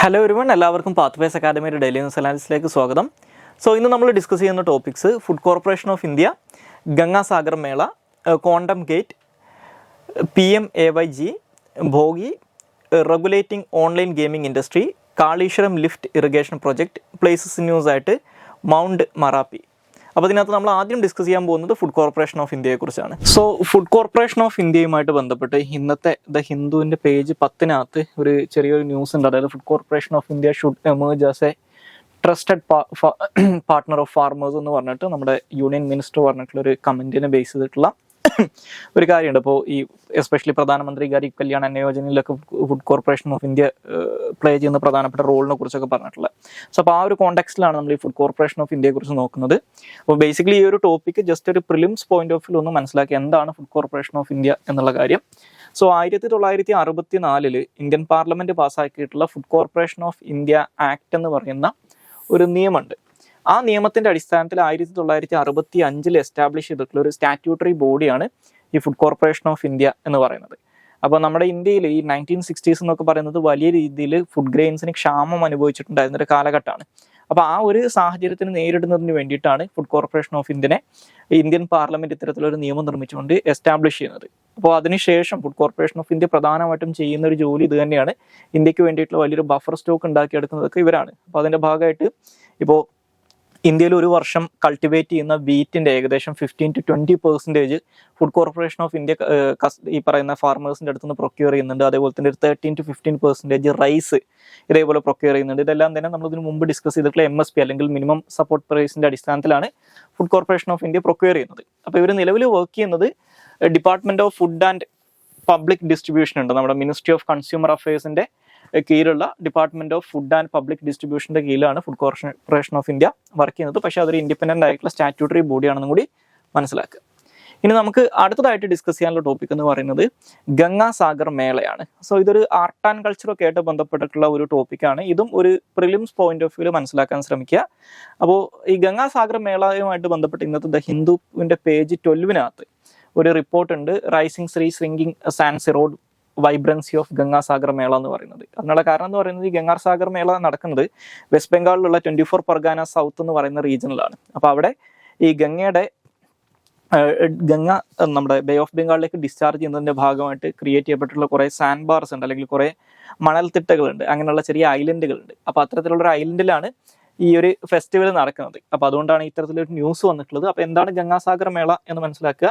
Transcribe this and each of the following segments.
Hello everyone, എല്ലാവർക്കും pathways അക്കാദമിയുടെ daily news അനാലിസിലേക്ക് സ്വാഗതം. ഇന്ന് നമ്മൾ ഡിസ്കസ് ചെയ്യുന്ന topics food corporation of India, Gangasagar mela, quantum gate, PMAYG, Bhogi, regulating online gaming industry, Kaleshwaram lift irrigation project, places news ആയിട്ട് മൗണ്ട് മറാപ്പി. അപ്പോൾ ഇതിനകത്ത് നമ്മൾ ആദ്യം ഡിസ്കസ് ചെയ്യാൻ പോകുന്നത് ഫുഡ് കോർപ്പറേഷൻ ഓഫ് ഇന്ത്യയെക്കുറിച്ചാണ്. ഫുഡ് കോർപ്പറേഷൻ ഓഫ് ഇന്ത്യയുമായിട്ട് ബന്ധപ്പെട്ട് ഇന്നത്തെ ദ ഹിന്ദുവിൻ്റെ പേജ് 10 ഒരു ചെറിയൊരു ന്യൂസ് ഉണ്ട്. അതായത് food corporation of India should emerge as A trusted partner of farmers എന്ന് പറഞ്ഞിട്ട് നമ്മുടെ യൂണിയൻ മിനിസ്റ്റർ പറഞ്ഞിട്ടുള്ള ഒരു കമൻറ്റിനെ ബേസ് ചെയ്തിട്ടുള്ള ഒരു കാര്യമുണ്ട്. അപ്പോൾ ഈ എസ്പെഷ്യലി പ്രധാനമന്ത്രി ഗരീബ് കല്യാൺ അന്ന യോജനയിലൊക്കെ food corporation of India play ചെയ്യുന്ന പ്രധാനപ്പെട്ട റോളിനെ കുറിച്ചൊക്കെ പറഞ്ഞിട്ടുള്ളത്. അപ്പോൾ ആ ഒരു കോണ്ടെക്സ്റ്റിലാണ് നമ്മൾ ഈ ഫുഡ് കോർപ്പറേഷൻ ഓഫ് ഇന്ത്യയെ കുറിച്ച് നോക്കുന്നത്. അപ്പോൾ ബേസിക്കലി ഈ ഒരു ടോപ്പിക്ക് ജസ്റ്റ് ഒരു പ്രിലിംസ് പോയിന്റ് ഓഫ് വ്യൂ ഒന്ന് മനസ്സിലാക്കി എന്താണ് ഫുഡ് കോർപ്പറേഷൻ ഓഫ് ഇന്ത്യ എന്നുള്ള കാര്യം. 1964 ഇന്ത്യൻ പാർലമെന്റ് പാസ്സാക്കിയിട്ടുള്ള food corporation of India act എന്ന് പറയുന്ന ഒരു നിയമമുണ്ട്. ആ നിയമത്തിന്റെ അടിസ്ഥാനത്തിൽ 1965 എസ്റ്റാബ്ലിഷ് ചെയ്തിട്ടുള്ള ഒരു സ്റ്റാറ്റ്യൂട്ടറി ബോഡിയാണ് ഈ ഫുഡ് കോർപ്പറേഷൻ ഓഫ് ഇന്ത്യ എന്ന് പറയുന്നത്. അപ്പോൾ നമ്മുടെ ഇന്ത്യയിൽ ഈ 1960s എന്നൊക്കെ പറയുന്നത് വലിയ രീതിയിൽ ഫുഡ് ഗ്രെയിൻസിന് ക്ഷാമം അനുഭവിച്ചിട്ടുണ്ടായിരുന്ന ഒരു കാലഘട്ടമാണ്. അപ്പോൾ ആ ഒരു സാഹചര്യത്തിന് നേരിടുന്നതിന് വേണ്ടിയിട്ടാണ് ഫുഡ് കോർപ്പറേഷൻ ഓഫ് ഇന്ത്യനെ ഇന്ത്യൻ പാർലമെന്റ് ഇത്തരത്തിലൊരു നിയമം നിർമ്മിച്ചുകൊണ്ട് എസ്റ്റാബ്ലിഷ് ചെയ്യുന്നത്. അപ്പോൾ അതിനുശേഷം ഫുഡ് കോർപ്പറേഷൻ ഓഫ് ഇന്ത്യ പ്രധാനമായിട്ടും ചെയ്യുന്ന ഒരു ജോലി ഇത് തന്നെയാണ്. ഇന്ത്യക്ക് വേണ്ടിയിട്ടുള്ള വലിയൊരു ബഫർ സ്റ്റോക്ക് ഉണ്ടാക്കിയെടുക്കുന്നതൊക്കെ ഇവരാണ്. അപ്പോൾ അതിൻ്റെ ഭാഗമായിട്ട് ഇപ്പോൾ ഇന്ത്യയിൽ ഒരു വർഷം കൾട്ടിവേറ്റ് ചെയ്യുന്ന വീറ്റിൻ്റെ ഏകദേശം 15 to 20% food corporation of India ഈ പറയുന്ന ഫാർമേഴ്സിൻ്റെ അടുത്ത് നിന്ന് പ്രൊക്യൂർ ചെയ്യുന്നുണ്ട്. അതേപോലെ തന്നെ ഒരു 13 to 15% റൈസ് ഇതേപോലെ പ്രൊക്യൂർ ചെയ്യുന്നുണ്ട്. ഇതെല്ലാം തന്നെ നമ്മൾ ഇതിന് മുമ്പ് ഡിസ്കസ് ചെയ്തിട്ടുള്ള MSP അല്ലെങ്കിൽ മിനിമം സപ്പോർട്ട് പ്രൈസിൻ്റെ അടിസ്ഥാനത്തിലാണ് food corporation of India procure ചെയ്യുന്നത്. അപ്പോൾ ഇവർ നിലവിൽ വർക്ക് ചെയ്യുന്നത് department of food and public distribution ഉണ്ട്, നമ്മുടെ മിനിസ്ട്രി ഓഫ് കൺസ്യൂമർ അഫയേഴ്സിന്റെ കീഴിലുള്ള department of food and public ഡിസ്ട്രിബ്യൂഷന്റെ കീഴിലാണ് food corporation of India work ചെയ്യുന്നത്. പക്ഷേ അതൊരു ഇൻഡിപെൻഡന്റ് ആയിട്ടുള്ള സ്റ്റാറ്റ്യൂട്ടറി ബോഡിയാണെന്നും കൂടി മനസ്സിലാക്കുക. ഇനി നമുക്ക് അടുത്തതായിട്ട് ഡിസ്കസ് ചെയ്യാനുള്ള ടോപ്പിക് എന്ന് പറയുന്നത് ഗംഗാസാഗർ മേളയാണ്. ഇതൊരു ആർട്ട് ആൻഡ് കൾച്ചറൊക്കെ ആയിട്ട് ബന്ധപ്പെട്ടിട്ടുള്ള ഒരു ടോപ്പിക്കാണ്. ഇതും ഒരു പ്രിലിംസ് പോയിന്റ് ഓഫ് വ്യൂവിൽ മനസ്സിലാക്കാൻ ശ്രമിക്കുക. അപ്പോൾ ഈ ഗംഗാസാഗർ മേളയുമായിട്ട് ബന്ധപ്പെട്ട് ഇന്നത്തെ ദ ഹിന്ദുവിന്റെ പേജ് 12 ഒരു റിപ്പോർട്ട് ഉണ്ട്, rising seas shrinking sands erode vibrancy of Gangasagar mela എന്ന് പറയുന്നത്. അതിനുള്ള കാരണം എന്ന് പറയുന്നത് ഈ ഗംഗാസാഗർ മേള നടക്കുന്നത് വെസ്റ്റ് ബംഗാളിലുള്ള 24 പർഗാന സൗത്ത് എന്ന് പറയുന്ന റീജിയനിലാണ്. അപ്പോൾ അവിടെ ഈ ഗംഗ നമ്മുടെ ബേ ഓഫ് ബംഗാളിലേക്ക് ഡിസ്ചാർജ് ചെയ്യുന്നതിന്റെ ഭാഗമായിട്ട് ക്രിയേറ്റ് ചെയ്യപ്പെട്ടിട്ടുള്ള കുറേ സാൻഡ് ബാർസ് ഉണ്ട്, അല്ലെങ്കിൽ കുറേ മണൽത്തിട്ടകളുണ്ട്, അങ്ങനെയുള്ള ചെറിയ ഐലൻഡുകളുണ്ട്. അപ്പോൾ അത്തരത്തിലുള്ള ഒരു ഐലൻഡിലാണ് ഈ ഒരു ഫെസ്റ്റിവൽ നടക്കുന്നത്. അപ്പോൾ അതുകൊണ്ടാണ് ഇത്തരത്തിലൊരു ന്യൂസ് വന്നിട്ടുള്ളത്. അപ്പോൾ എന്താണ് ഗംഗാസാഗർ മേള എന്ന് മനസ്സിലാക്കുക.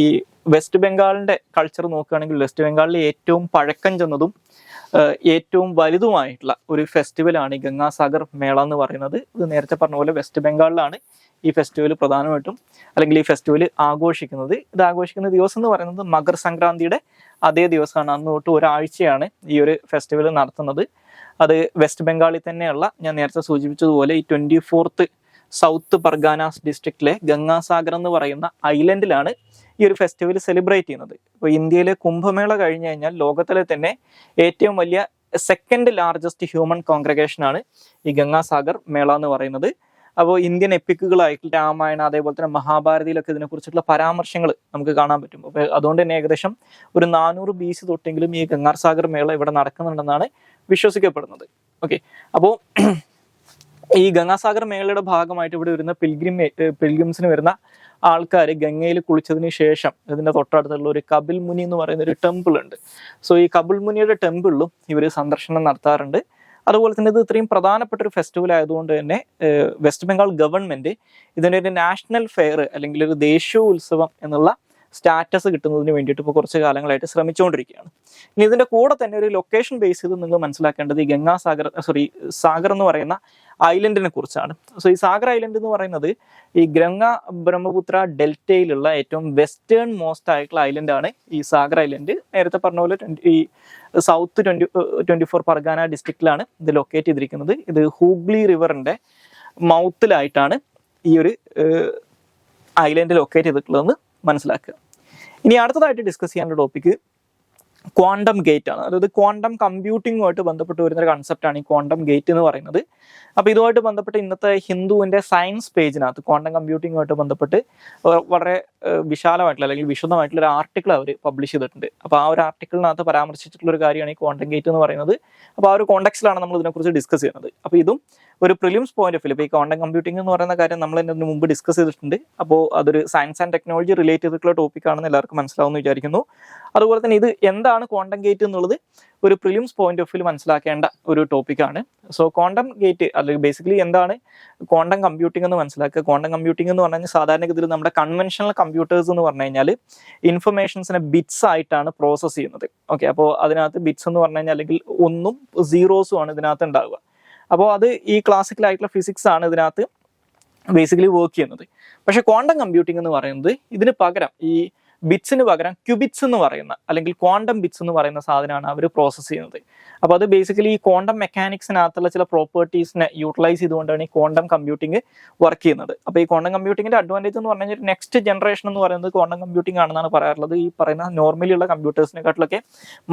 ഈ വെസ്റ്റ് ബംഗാളിന്റെ കൾച്ചർ നോക്കുകയാണെങ്കിൽ വെസ്റ്റ് ബംഗാളിലെ ഏറ്റവും പഴക്കം ചെന്നതും ഏറ്റവും വലുതുമായിട്ടുള്ള ഒരു ഫെസ്റ്റിവലാണ് ഈ ഗംഗാസാഗർ മേള എന്ന് പറയുന്നത്. ഇത് നേരത്തെ പറഞ്ഞ പോലെ വെസ്റ്റ് ബംഗാളിലാണ് ഈ ഫെസ്റ്റിവൽ പ്രധാനമായിട്ടും, അല്ലെങ്കിൽ ഈ ഫെസ്റ്റിവൽ ആഘോഷിക്കുന്നത്. ഇത് ആഘോഷിക്കുന്ന ദിവസം എന്ന് പറയുന്നത് മകർ സംക്രാന്തിയുടെ അതേ ദിവസമാണ്. അന്ന് തൊട്ട് ഒരാഴ്ചയാണ് ഈ ഒരു ഫെസ്റ്റിവൽ നടത്തുന്നത്. അത് വെസ്റ്റ് ബംഗാളിൽ തന്നെയുള്ള, ഞാൻ നേരത്തെ സൂചിപ്പിച്ചതുപോലെ, ഈ 24th സൗത്ത് പർഗാനാസ് ഡിസ്ട്രിക്റ്റിലെ ഗംഗാസാഗർ എന്ന് പറയുന്ന ഐലൻഡിലാണ് ഈ ഒരു ഫെസ്റ്റിവൽ സെലിബ്രേറ്റ് ചെയ്യുന്നത്. ഇപ്പോൾ ഇന്ത്യയിലെ കുംഭമേള കഴിഞ്ഞു കഴിഞ്ഞാൽ ലോകത്തിലെ തന്നെ ഏറ്റവും വലിയ സെക്കൻഡ് ലാർജസ്റ്റ് ഹ്യൂമൻ കോൺഗ്രിഗേഷനാണ് ഈ ഗംഗാസാഗർ മേള എന്ന് പറയുന്നത്. അപ്പോൾ ഇന്ത്യൻ എപ്പിക്കുകളായിട്ട് രാമായണ, അതേപോലെ തന്നെ മഹാഭാരതിയിലൊക്കെ ഇതിനെക്കുറിച്ചിട്ടുള്ള പരാമർശങ്ങൾ നമുക്ക് കാണാൻ പറ്റും. അപ്പോൾ അതുകൊണ്ട് തന്നെ ഏകദേശം ഒരു 400 BC തൊട്ടെങ്കിലും ഈ ഗംഗാസാഗർ മേള ഇവിടെ നടക്കുന്നുണ്ടെന്നാണ് വിശ്വസിക്കപ്പെടുന്നത്. ഓക്കെ, അപ്പോൾ ഈ ഗംഗാസാഗർ മേളയുടെ ഭാഗമായിട്ട് ഇവിടെ വരുന്ന പിൽഗ്രിംസിന് വരുന്ന ആൾക്കാർ ഗംഗയിൽ കുളിച്ചതിന് ശേഷം ഇതിന്റെ തൊട്ടടുത്തുള്ള ഒരു കപിൽ മുനി എന്ന് പറയുന്ന ഒരു ടെമ്പിൾ ഉണ്ട്. ഈ കപിൽ മുനിയുടെ ടെമ്പിളിലും ഇവർ സന്ദർശനം നടത്താറുണ്ട്. അതുപോലെ തന്നെ ഇത് ഇത്രയും പ്രധാനപ്പെട്ട ഒരു ഫെസ്റ്റിവൽ ആയതുകൊണ്ട് തന്നെ വെസ്റ്റ് ബംഗാൾ ഗവൺമെന്റ് ഇതിൻ്റെ ഒരു നാഷണൽ ഫെയർ അല്ലെങ്കിൽ ഒരു ദേശീയോത്സവം എന്നുള്ള സ്റ്റാറ്റസ് കിട്ടുന്നതിന് വേണ്ടിയിട്ട് ഇപ്പോൾ കുറച്ച് കാലങ്ങളായിട്ട് ശ്രമിച്ചുകൊണ്ടിരിക്കുകയാണ്. ഇനി ഇതിന്റെ കൂടെ തന്നെ ഒരു ലൊക്കേഷൻ ബേസ് ചെയ്ത് നിങ്ങൾ മനസ്സിലാക്കേണ്ടത് ഈ സാഗർ എന്ന് പറയുന്ന ഐലൻഡിനെ കുറിച്ചാണ്. ഈ സാഗർ ഐലൻഡ് എന്ന് പറയുന്നത് ഈ ഗംഗ ബ്രഹ്മപുത്ര ഡെൽറ്റയിലുള്ള ഏറ്റവും വെസ്റ്റേൺ മോസ്റ്റ് ആയിട്ടുള്ള ഐലൻഡാണ് ഈ സാഗർ ഐലൻഡ്. നേരത്തെ പറഞ്ഞ പോലെ ഈ സൗത്ത് 24 പർഗാന ഡിസ്ട്രിക്റ്റിലാണ് ഇത് ലൊക്കേറ്റ് ചെയ്തിരിക്കുന്നത്. ഇത് ഹൂഗ്ലി റിവറിന്റെ മൗത്തിലായിട്ടാണ് ഈ ഒരു ഐലൻഡ് ലൊക്കേറ്റ് ചെയ്തിട്ടുള്ളതെന്ന് മനസ്സിലാക്കുക. ഇനി അടുത്തതായിട്ട് ഡിസ്കസ് ചെയ്യാനുള്ള ടോപ്പിക്ക് ക്വാണ്ടം ഗേറ്റ് ആണ്. അതായത് ക്വാണ്ടം കമ്പ്യൂട്ടിങ്ങുമായിട്ട് ബന്ധപ്പെട്ട് വരുന്ന ഒരു കൺസെപ്റ്റാണ് ഈ ക്വാണ്ടം ഗേറ്റ് എന്ന് പറയുന്നത്. അപ്പോൾ ഇതുമായിട്ട് ബന്ധപ്പെട്ട് ഇന്നത്തെ ഹിന്ദുവിൻ്റെ സയൻസ് പേജിനകത്ത് ക്വാണ്ടം കമ്പ്യൂട്ടിങ്ങുമായിട്ട് ബന്ധപ്പെട്ട് വളരെ വിശാലമായിട്ടുള്ള അല്ലെങ്കിൽ വിശദമായിട്ടുള്ള ഒരു ആർട്ടിക്കിൾ അവർ പബ്ലിഷ് ചെയ്തിട്ടുണ്ട്. അപ്പോൾ ആ ഒരു ആർട്ടിക്കിളിനകത്ത് പരാമർശിച്ചിട്ടുള്ള ഒരു കാര്യമാണ് ഈ ക്വാണ്ടം ഗേറ്റ് എന്ന് പറയുന്നത്. അപ്പോൾ ആ ഒരു കോണ്ടെക്സ്റ്റിലാണ് നമ്മൾ ഇതിനെക്കുറിച്ച് ഡിസ്കസ് ചെയ്യുന്നത്. അപ്പോൾ ഇതും ഒരു പ്രിലിംസ് പോയിന്റ് ഓഫ് വ്യൂ, ഇപ്പോൾ ഈ ക്വാണ്ടം കമ്പ്യൂട്ടിംഗ് എന്ന് പറയുന്ന കാര്യം നമ്മൾ ഇതിന് മുമ്പ് ഡിസ്കസ് ചെയ്തിട്ടുണ്ട്. അപ്പോൾ അതൊരു സയൻസ് ആൻഡ് ടെക്നോളജി റിലേറ്റ് ചെയ്തിട്ടുള്ള ടോപ്പിക്കാണെന്ന് എല്ലാവർക്കും മനസ്സിലാവുമെന്ന് വിചാരിക്കുന്നു. അതുപോലെ തന്നെ ഇത് എന്താണ് ക്വാണ്ടം ഗേറ്റ് എന്നുള്ളത് ഒരു പ്രിലിംസ് പോയിന്റ് ഓഫ് വ്യൂ മനസ്സിലാക്കേണ്ട ഒരു ടോപ്പിക്കാണ്. സോ ക്വാണ്ടം ഗേറ്റ് അല്ലെങ്കിൽ ബേസിക്കലി എന്താണ് ക്വാണ്ടം കമ്പ്യൂട്ടിംഗ് എന്ന് മനസ്സിലാക്കുക. ക്വാണ്ടം കമ്പ്യൂട്ടിംഗ് എന്ന് പറഞ്ഞു കഴിഞ്ഞാൽ സാധാരണഗതിയിൽ നമ്മുടെ കൺവെൻഷണൽ കമ്പ്യൂട്ടേഴ്സ് എന്ന് പറഞ്ഞു കഴിഞ്ഞാൽ ഇൻഫർമേഷൻസിനെ ബിറ്റ്സ് ആയിട്ടാണ് പ്രോസസ്സ് ചെയ്യുന്നത്. ഓക്കെ, അപ്പോൾ അതിനകത്ത് ബിറ്റ്സ് എന്ന് പറഞ്ഞു കഴിഞ്ഞാൽ അല്ലെങ്കിൽ ഒന്നും സീറോസും ആണ് ഇതിനകത്ത് ഉണ്ടാവുക. അപ്പോൾ അത് ഈ ക്ലാസിക്കലായിട്ടുള്ള ഫിസിക്സ് ആണ് ഇതിനകത്ത് ബേസിക്കലി വർക്ക് ചെയ്യുന്നത്. പക്ഷെ ക്വാണ്ടം കമ്പ്യൂട്ടിംഗ് എന്ന് പറയുന്നത് ഇതിന് പകരം ഈ ബിറ്റ്സിന് പകരം ക്യൂബിറ്റ്സ് എന്ന് പറയുന്ന അല്ലെങ്കിൽ ക്വാണ്ടം ബിറ്റ്സ് എന്ന് പറയുന്ന സാധനമാണ് അവർ പ്രോസസ്സ് ചെയ്യുന്നത്. അപ്പോൾ അത് ബേസിക്കലി ഈ ക്വാണ്ടം മെക്കാനിക്സിനകത്തുള്ള ചില പ്രോപ്പർട്ടീസിനെ യൂട്ടിലൈസ് ചെയ്തുകൊണ്ടാണ് ഈ ക്വാണ്ടം കമ്പ്യൂട്ടിംഗ് വർക്ക് ചെയ്യുന്നത്. അപ്പോൾ ഈ ക്വാണ്ടം കമ്പ്യൂട്ടിങ്ങിന്റെ അഡ്വാൻറ്റേജ് എന്ന് പറഞ്ഞു കഴിഞ്ഞാൽ നെക്സ്റ്റ് ജനറേഷൻ എന്ന് പറയുന്നത് ക്വാണ്ടം കമ്പ്യൂട്ടിംഗ് ആണെന്നാണ് പറയാറുള്ളത്. ഈ പറയുന്ന നോർമലി ഉള്ള കമ്പ്യൂട്ടേഴ്സിനെക്കാട്ടിലൊക്കെ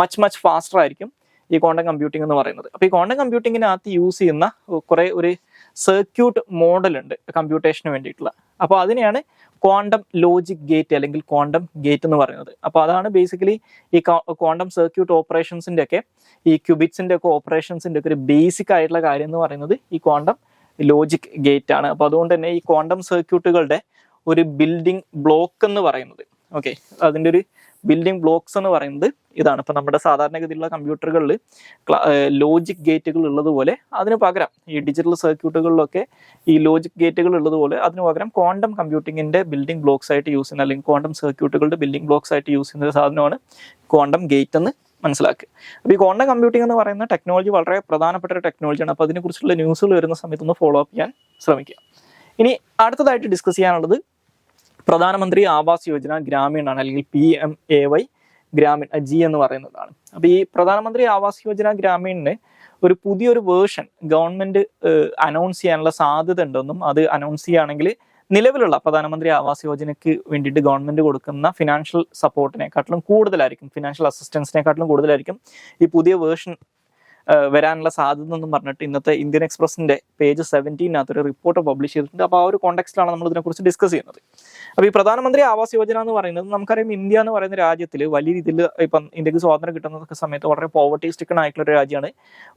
മച്ച് ഫാസ്റ്റർ ആയിരിക്കും ഈ ക്വാണ്ടം കമ്പ്യൂട്ടിംഗ് എന്ന് പറയുന്നത്. അപ്പോൾ ഈ ക്വാണ്ടം കമ്പ്യൂട്ടിങ്ങിനകത്ത് യൂസ് ചെയ്യുന്ന കുറേ ഒരു സർക്യൂട്ട് മോഡൽ ഉണ്ട് കമ്പ്യൂട്ടേഷന് വേണ്ടിയിട്ടുള്ള. അപ്പോൾ അതിനെയാണ് ക്വാണ്ടം ലോജിക് ഗേറ്റ് അല്ലെങ്കിൽ ക്വാണ്ടം ഗേറ്റ് എന്ന് പറയുന്നത്. അപ്പോൾ അതാണ് ബേസിക്കലി ഈ ക്വാണ്ടം സർക്യൂട്ട് ഓപ്പറേഷൻസിന്റെ ഒക്കെ ഈ ക്യൂബിറ്റ്സിന്റെ ഒക്കെ ഓപ്പറേഷൻസിന്റെ ഒക്കെ ഒരു ബേസിക് ആയിട്ടുള്ള കാര്യം എന്ന് പറയുന്നത് ഈ ക്വാണ്ടം ലോജിക് ഗേറ്റ് ആണ്. അപ്പോൾ അതുകൊണ്ട് തന്നെ ഈ ക്വാണ്ടം സർക്യൂട്ടുകളുടെ ഒരു ബിൽഡിംഗ് ബ്ലോക്ക് എന്ന് പറയുന്നത്, ഓക്കെ, അതിൻ്റെ ഒരു ബിൽഡിംഗ് ബ്ലോക്സ് എന്ന് പറയുന്നത് ഇതാണ്. ഇപ്പം നമ്മുടെ സാധാരണഗതിയിലുള്ള കമ്പ്യൂട്ടറുകളിൽ ലോജിക് ഗേറ്റുകൾ ഉള്ളതുപോലെ അതിന് പകരം ഈ ഡിജിറ്റൽ സർക്യൂട്ടുകളിലൊക്കെ ഈ ലോജിക് ഗേറ്റുകൾ ഉള്ളതുപോലെ അതിന് പകരം ക്വാണ്ടം കമ്പ്യൂട്ടിങ്ങിന്റെ ബിൽഡിംഗ് ബ്ലോക്സ് ആയിട്ട് യൂസ് ചെയ്യുന്ന അല്ലെങ്കിൽ ക്വാണ്ടം സർക്യൂട്ടുകളുടെ ബിൽഡിംഗ് ബ്ലോക്സ് ആയിട്ട് യൂസ് ചെയ്യുന്ന ഒരു സാധനമാണ് ക്വാണ്ടം ഗേറ്റ് എന്ന് മനസ്സിലാക്കുക. അപ്പോൾ ഈ ക്വാണ്ടം കമ്പ്യൂട്ടിംഗ് എന്ന് പറയുന്ന ടെക്നോളജി വളരെ പ്രധാനപ്പെട്ട ഒരു ടെക്നോളജിയാണ്. അപ്പോൾ അതിനെക്കുറിച്ചുള്ള ന്യൂസുകൾ വരുന്ന സമയത്ത് ഒന്ന് ഫോളോ അപ്പ് ചെയ്യാൻ ശ്രമിക്കുക. ഇനി അടുത്തതായിട്ട് ഡിസ്കസ് ചെയ്യാനുള്ളത് പ്രധാനമന്ത്രി ആവാസ് യോജന ഗ്രാമീൺ ആണ്, അല്ലെങ്കിൽ PMAY ഗ്രാമീൺ ജി എന്ന് പറയുന്നതാണ്. അപ്പോൾ ഈ പ്രധാനമന്ത്രി ആവാസ് യോജന ഗ്രാമീണിന് ഒരു പുതിയൊരു വേർഷൻ ഗവൺമെന്റ് അനൗൺസ് ചെയ്യാനുള്ള സാധ്യത ഉണ്ടെന്നും അത് അനൗൺസ് ചെയ്യുകയാണെങ്കിൽ നിലവിലുള്ള പ്രധാനമന്ത്രി ആവാസ് യോജനയ്ക്ക് വേണ്ടിയിട്ട് ഗവൺമെന്റ് കൊടുക്കുന്ന ഫിനാൻഷ്യൽ സപ്പോർട്ടിനെക്കാട്ടിലും കൂടുതലായിരിക്കും, ഫിനാൻഷ്യൽ അസിസ്റ്റൻസിനെക്കാട്ടിലും കൂടുതലായിരിക്കും ഈ പുതിയ വേർഷൻ വരാനുള്ള സാധ്യത എന്നും പറഞ്ഞിട്ട് ഇന്നത്തെ ഇന്ത്യൻ എക്സ്പ്രസിന്റെ പേജ് 17 ഒരു റിപ്പോർട്ട് പബ്ലിഷ് ചെയ്തിട്ടുണ്ട്. അപ്പോൾ ആ ഒരു കോണ്ടെക്സ്റ്റിലാണ് നമ്മൾ ഇതിനെക്കുറിച്ച് ഡിസ്കസ് ചെയ്യുന്നത്. അപ്പോൾ ഈ പ്രധാനമന്ത്രി ആവാസ് യോജന എന്ന് പറയുന്നത് നമുക്കറിയാം, ഇന്ത്യ എന്ന് പറയുന്ന രാജ്യത്തിൽ വലിയ രീതിയിൽ ഇപ്പം ഇന്ത്യക്ക് സ്വാതന്ത്ര്യം കിട്ടുന്ന സമയത്ത് വളരെ പോവർട്ടി സ്ട്രിക്കൺ ആയിട്ടുള്ള ഒരു രാജ്യമാണ്.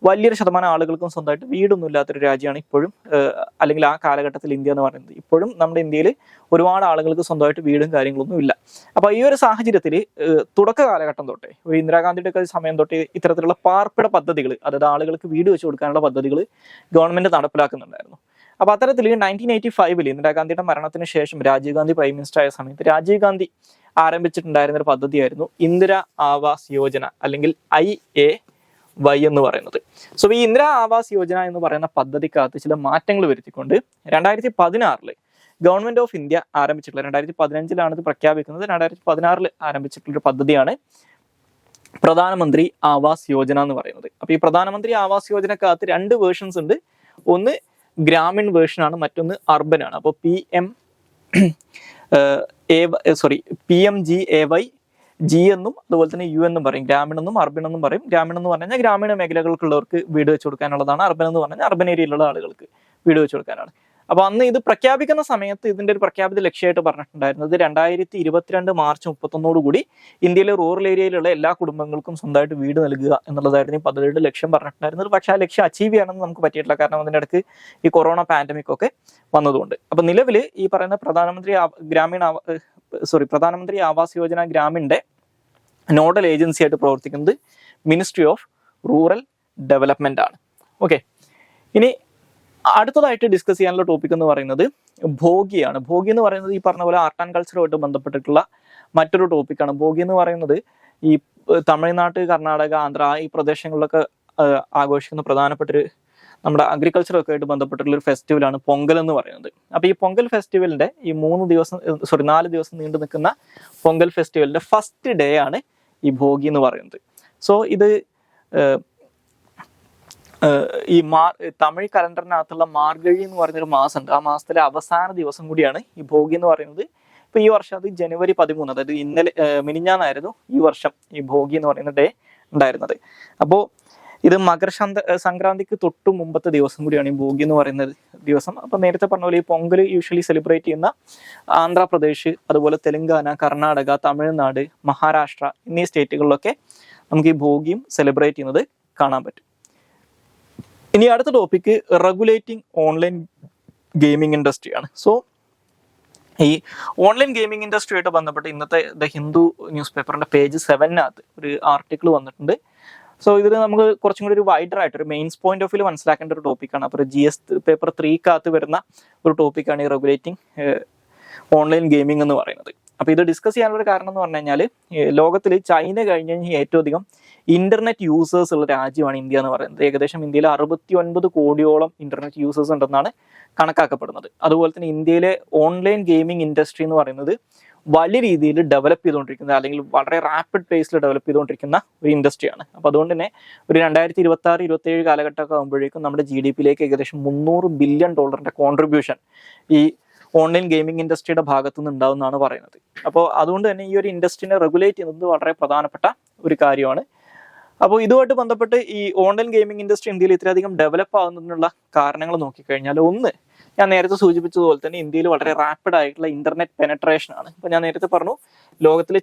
വലിയൊരു ശതമാനം ആളുകൾക്കും സ്വന്തമായിട്ട് വീടൊന്നും ഇല്ലാത്തൊരു രാജ്യമാണ് ഇപ്പോഴും, അല്ലെങ്കിൽ ആ കാലഘട്ടത്തിൽ ഇന്ത്യ എന്ന് പറയുന്നത്. ഇപ്പോഴും നമ്മുടെ ഇന്ത്യയിൽ ഒരുപാട് ആളുകൾക്ക് സ്വന്തമായിട്ട് വീടും കാര്യങ്ങളൊന്നും ഇല്ല. അപ്പോൾ ഈ ഒരു സാഹചര്യത്തിൽ തുടക്ക കാലഘട്ടം തൊട്ടേ ഒരു ഇന്ദിരാഗാന്ധിയുടെ ഒക്കെ സമയം തൊട്ടേ ഇത്തരത്തിലുള്ള പാർപ്പിട പദ്ധതികൾ, അതായത് ആളുകൾക്ക് വീട് വെച്ച് കൊടുക്കാനുള്ള പദ്ധതികൾ ഗവൺമെന്റ് നടപ്പിലാക്കുന്നുണ്ടായിരുന്നു. അപ്പോൾ അത്തരത്തിൽ 1985 ഇന്ദിരാഗാന്ധിയുടെ മരണത്തിന് ശേഷം രാജീവ് ഗാന്ധി പ്രൈം മിനിസ്റ്റർ ആയ സമയത്ത് രാജീവ് ഗാന്ധി ആരംഭിച്ചിട്ടുണ്ടായിരുന്ന ഒരു പദ്ധതിയായിരുന്നു ഇന്ദിരാ ആവാസ് യോജന അല്ലെങ്കിൽ IAY എന്ന് പറയുന്നത്. സോ ഈ ഇന്ദിരാ ആവാസ് യോജന എന്ന് പറയുന്ന പദ്ധതിക്കകത്ത് ചില മാറ്റങ്ങൾ വരുത്തിക്കൊണ്ട് 2016 ഗവൺമെന്റ് ഓഫ് ഇന്ത്യ ആരംഭിച്ചിട്ടുള്ള, 2015 ഇത് പ്രഖ്യാപിക്കുന്നത്, 2016 ആരംഭിച്ചിട്ടുള്ള ഒരു പദ്ധതിയാണ് പ്രധാനമന്ത്രി ആവാസ് യോജന എന്ന് പറയുന്നത്. അപ്പോൾ ഈ പ്രധാനമന്ത്രി ആവാസ് യോജനക്കകത്ത് 2 വേർഷൻസ് ഉണ്ട്. ഒന്ന് ഗ്രാമീൺ വേർഷൻ ആണ്, മറ്റൊന്ന് അർബൻ ആണ്. അപ്പോൾ PMGAY G എന്നും അതുപോലെ തന്നെ U എന്നും പറയും. ഗ്രാമീൺ എന്നും അർബൻ എന്നും പറയും. ഗ്രാമീൺ എന്ന് പറഞ്ഞാൽ ഗ്രാമീണ മേഖലകൾക്കുള്ളവർക്ക് വീട് വെച്ച് കൊടുക്കാനുള്ളതാണ്. അർബൻ എന്ന് പറഞ്ഞാൽ അർബൻ ഏരിയയിലുള്ള ആളുകൾക്ക് വീട് വെച്ച് കൊടുക്കാനാണ്. അപ്പോൾ അന്ന് ഇത് പ്രഖ്യാപിക്കുന്ന സമയത്ത് ഇതിന്റെ ഒരു പ്രഖ്യാപിത ലക്ഷ്യമായിട്ട് പറഞ്ഞിട്ടുണ്ടായിരുന്നത് 2022 മാർച്ച് 31 ഇന്ത്യയിലെ റൂറൽ ഏരിയയിലുള്ള എല്ലാ കുടുംബങ്ങൾക്കും സ്വന്തമായിട്ട് വീട് നൽകുക എന്നുള്ളതായിരുന്നു ഈ പദ്ധതിയുടെ ലക്ഷ്യം പറഞ്ഞിട്ടുണ്ടായിരുന്നത്. പക്ഷേ ആ ലക്ഷ്യം അച്ചീവ് ചെയ്യാനൊന്നും നമുക്ക് പറ്റിയിട്ടില്ല, കാരണം അതിൻ്റെ ഇടയ്ക്ക് ഈ കൊറോണ പാൻഡമിക് ഒക്കെ വന്നതുകൊണ്ട്. അപ്പോൾ നിലവിൽ ഈ പറയുന്ന പ്രധാനമന്ത്രി ആവാസ് യോജന ഗ്രാമീണിന്റെ നോഡൽ ഏജൻസി ആയിട്ട് പ്രവർത്തിക്കുന്നത് മിനിസ്ട്രി ഓഫ് റൂറൽ ഡെവലപ്മെന്റ് ആണ്. ഓക്കെ, ഇനി അടുത്തതായിട്ട് ഡിസ്കസ് ചെയ്യാനുള്ള ടോപ്പിക് എന്ന് പറയുന്നത് ഭോഗിയാണ്. ഭോഗി എന്ന് പറയുന്നത് ഈ പറഞ്ഞ പോലെ ആർട്ട് ആൻഡ് കൾച്ചറുമായിട്ട് ബന്ധപ്പെട്ടിട്ടുള്ള മറ്റൊരു ടോപ്പിക്കാണ്. ഭോഗി എന്ന് പറയുന്നത് ഈ തമിഴ്നാട്, കർണാടക, ആന്ധ്ര ഈ പ്രദേശങ്ങളിലൊക്കെ ആഘോഷിക്കുന്ന പ്രധാനപ്പെട്ടൊരു നമ്മുടെ അഗ്രികൾച്ചറൊക്കെ ആയിട്ട് ബന്ധപ്പെട്ടിട്ടുള്ള ഒരു ഫെസ്റ്റിവലാണ് പൊങ്കൽ എന്ന് പറയുന്നത്. അപ്പോൾ ഈ പൊങ്കൽ ഫെസ്റ്റിവലിന്റെ ഈ 4 ദിവസം നീണ്ടു നിൽക്കുന്ന പൊങ്കൽ ഫെസ്റ്റിവലിന്റെ ഫസ്റ്റ് ഡേ ആണ് ഈ ഭോഗി എന്ന് പറയുന്നത്. സോ ഇത് ഈ തമിഴ് കലണ്ടറിനകത്തുള്ള മാർഗഴി എന്ന് പറയുന്നൊരു മാസമുണ്ട്. ആ മാസത്തിലെ അവസാന ദിവസം കൂടിയാണ് ഈ ഭോഗി എന്ന് പറയുന്നത്. ഇപ്പൊ ഈ വർഷം അത് ജനുവരി 13, അതായത് മിനിഞ്ഞാന്നായിരുന്നു ഈ വർഷം ഈ ഭോഗി എന്ന് പറയുന്ന ഡേ ഉണ്ടായിരുന്നത്. അപ്പോൾ ഇത് സംക്രാന്തിക്ക് തൊട്ടു മുമ്പത്തെ ദിവസം കൂടിയാണ് ഈ ഭോഗി എന്ന് പറയുന്ന ദിവസം. അപ്പൊ നേരത്തെ പറഞ്ഞ പോലെ ഈ പൊങ്കൽ യൂഷ്വലി സെലിബ്രേറ്റ് ചെയ്യുന്ന ആന്ധ്രാപ്രദേശ്, അതുപോലെ തെലങ്കാന, കർണാടക, തമിഴ്നാട്, മഹാരാഷ്ട്ര എന്നീ സ്റ്റേറ്റുകളിലൊക്കെ നമുക്ക് ഈ ഭോഗിയും സെലിബ്രേറ്റ് ചെയ്യുന്നത് കാണാൻ പറ്റും. ഇനി അടുത്ത ടോപ്പിക്ക് റെഗുലേറ്റിംഗ് ഓൺലൈൻ ഗെയിമിംഗ് ഇൻഡസ്ട്രിയാണ്. സോ ഈ ഓൺലൈൻ ഗെയിമിംഗ് ഇൻഡസ്ട്രിയായിട്ട് ബന്ധപ്പെട്ട് ഇന്നത്തെ ദ ഹിന്ദു ന്യൂസ് പേപ്പറിന്റെ പേജ് 7 ഒരു ആർട്ടിക്കിൾ വന്നിട്ടുണ്ട്. സോ ഇതിൽ നമുക്ക് കുറച്ചും കൂടി ഒരു വൈഡർ ആയിട്ട് ഒരു മെയിൻസ് പോയിന്റ് ഓഫ് വ്യൂ മനസ്സിലാക്കേണ്ട ഒരു ടോപ്പിക്കാണ്. അപ്പോൾ GS പേപ്പർ 3 വരുന്ന ഒരു ടോപ്പിക്കാണ് ഈ റെഗുലേറ്റിംഗ് ഓൺലൈൻ ഗെയിമിംഗ് എന്ന് പറയുന്നത്. അപ്പോൾ ഇത് ഡിസ്കസ് ചെയ്യാനുള്ള ഒരു കാരണം എന്ന് പറഞ്ഞു കഴിഞ്ഞാൽ ലോകത്തിൽ ചൈന കഴിഞ്ഞ് കഴിഞ്ഞാൽ ഏറ്റവും അധികം ഇന്റർനെറ്റ് യൂസേഴ്സ് ഉള്ള രാജ്യമാണ് ഇന്ത്യ എന്ന് പറയുന്നത്. ഏകദേശം ഇന്ത്യയിൽ 69 കോടിയോളം ഇന്റർനെറ്റ് യൂസേഴ്സ് ഉണ്ടെന്നാണ് കണക്കാക്കപ്പെടുന്നത്. അതുപോലെ തന്നെ ഇന്ത്യയിലെ ഓൺലൈൻ ഗെയിമിംഗ് ഇൻഡസ്ട്രി എന്ന് പറയുന്നത് വലിയ രീതിയിൽ ഡെവലപ്പ് ചെയ്തുകൊണ്ടിരിക്കുന്ന, അല്ലെങ്കിൽ വളരെ റാപ്പിഡ് പേസിൽ ഡെവലപ്പ് ചെയ്തുകൊണ്ടിരിക്കുന്ന ഒരു ഇൻഡസ്ട്രിയാണ്. അപ്പോൾ അതുകൊണ്ട് തന്നെ ഒരു 2026-27 കാലഘട്ടമൊക്കെ ആകുമ്പോഴേക്കും നമ്മുടെ GDP-യിലേക്ക് ഏകദേശം $300 ബില്യൺ കോൺട്രിബ്യൂഷൻ ഈ ഓൺലൈൻ ഗെയിമിംഗ് ഇൻഡസ്ട്രിയുടെ ഭാഗത്തു നിന്ന് ഉണ്ടാവുമെന്നാണ് പറയുന്നത്. അപ്പോൾ അതുകൊണ്ട് തന്നെ ഈ ഒരു ഇൻഡസ്ട്രീനെ റെഗുലേറ്റ് ചെയ്യുന്നത് വളരെ പ്രധാനപ്പെട്ട ഒരു കാര്യമാണ്. അപ്പോൾ ഇതുമായിട്ട് ബന്ധപ്പെട്ട് ഈ ഓൺലൈൻ ഗെയിമിംഗ് ഇൻഡസ്ട്രി ഇന്ത്യയിൽ ഇത്രയധികം ഡെവലപ്പ് ആകുന്നതിനുള്ള കാരണങ്ങൾ നോക്കിക്കഴിഞ്ഞാൽ, ഒന്ന് ഞാൻ നേരത്തെ സൂചിപ്പിച്ചതുപോലെ തന്നെ ഇന്ത്യയിൽ വളരെ റാപ്പിഡ് ആയിട്ടുള്ള ഇന്റർനെറ്റ് പെനട്രേഷൻ ആണ്. ഇപ്പൊ ഞാൻ നേരത്തെ പറഞ്ഞു, ലോകത്തിൽ